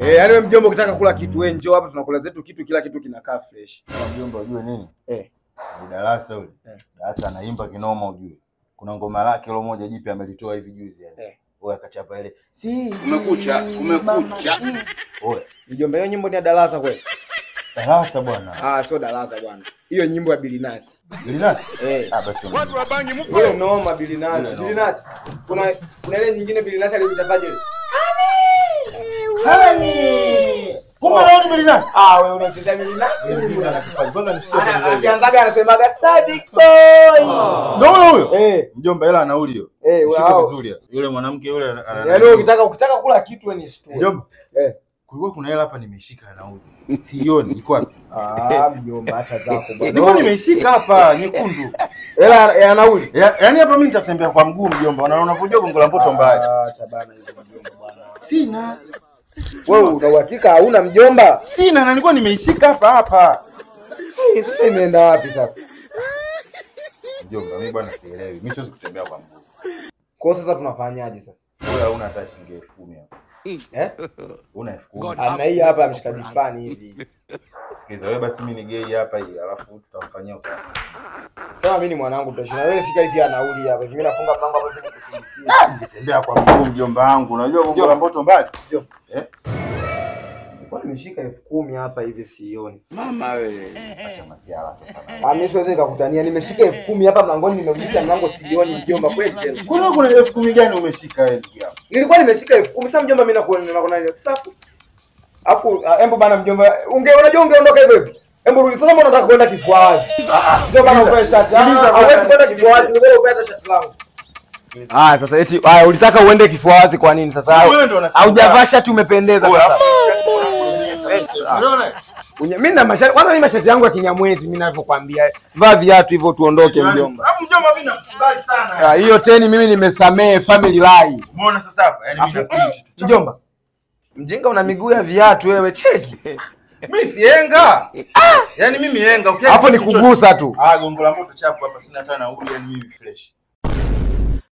Yaani wewe mjomba ukitaka kula kitu wewe njoo hapa tunakula zetu kitu, kila kitu kinakaa fresh. Kwa mjomba unajua nini? Ni darasa ule. Darasa anaimba kinoma ujue. Kuna ngoma lake ile moja jipya amelitoa hivi juzi yani. Oya akachapa ile. Si umekucha. Oya, mjomba hiyo nyimbo ni ya darasa kweli? darasa bwana. Sio darasa bwana. Hiyo nyimbo ya Bilinasi. Bilinasi? Basi watu wa bangi mpo. hiyo noma Bilinasi. Bilinasi. Kuna ile nyingine Bilinasi aliyotafaje ile? Hani! Kumbe leo ni Bilinasi. Wewe unacheza Bilinasi? Kwanza nishike. Akianzaga anasemaga Static Boy. Ndio huyo? Mjomba hela nauli hiyo. Shika vizuri. Yule mwanamke yule yaani ukitaka kula kitu wewe ni story. Mjomba. Kulikuwa kuna hela hapa nimeshika nauli. Sioni iko wapi? Mjomba acha zako bwana. Niko nimeshika hapa nyekundu. Hela ya nauli. Yaani hapa mimi nitatembea kwa mguu mjomba. Unavunja gongo la mboto mbaya. Acha bana hizo mjomba bwana. Sina. Wewe una uhakika hauna mjomba? Sina na nilikuwa nimeishika hapa. Sasa imeenda wapi sasa? Mjomba mimi bwana sielewi. Mimi siwezi kutembea kwa mguu. Kwa sasa tunafanyaje sasa? Wewe hauna hata shilingi 10,000 hapa. Una 10,000. Ana hii hapa mshikaji fulani hivi. Sikiza wewe basi mimi nigei hapa hii alafu tutamfanyia ukazi. Sasa mimi ni mwanangu tutashinda. Wewe fika hivi nauli hapa. Mimi nafunga mlango hapo chini kusindikia. Nitembea kwa mguu mjomba wangu. Unajua gongo la mboto mbali? Kwa nimeshika 10,000 hapa hivi sioni. Mama wewe. Acha masiala sasa. Mimi siwezi nikakutania. Nimeshika 10,000 hapa mlangoni, nimerudisha mlango sioni mjomba kweli. Kuna 10,000 gani umeshika wewe ndugu yangu? Nilikuwa nimeshika 10,000 sasa mjomba mimi nakuona safu. Afu embo bana mjomba, unajua ungeondoka hivyo. Embo rudi sasa, mbona unataka kwenda kifuazi? Mjomba na uvae shati. Hawezi kwenda kifuazi, wewe upata shati langu. Sasa eti ulitaka uende kifuazi kwa nini sasa? Haujavaa shati umependeza sasa. Unaona? Mimi na mashati, kwanza mimi mashati yangu ya Kinyamwezi mimi ninavyokuambia. Vaa viatu hivyo tuondoke mjomba. Hapo mjomba mimi nakukubali sana. Hiyo teni mimi nimesamee family lie. Umeona sasa hapa? Yaani mimi naprint tu. Mjomba. Mjinga una miguu ya viatu wewe, cheki. Mimi sienga. Yaani mimi yenga. Hapo ni kugusa tu. Gongo la moto chapu hapa sina hata nauli, yani mimi fresh.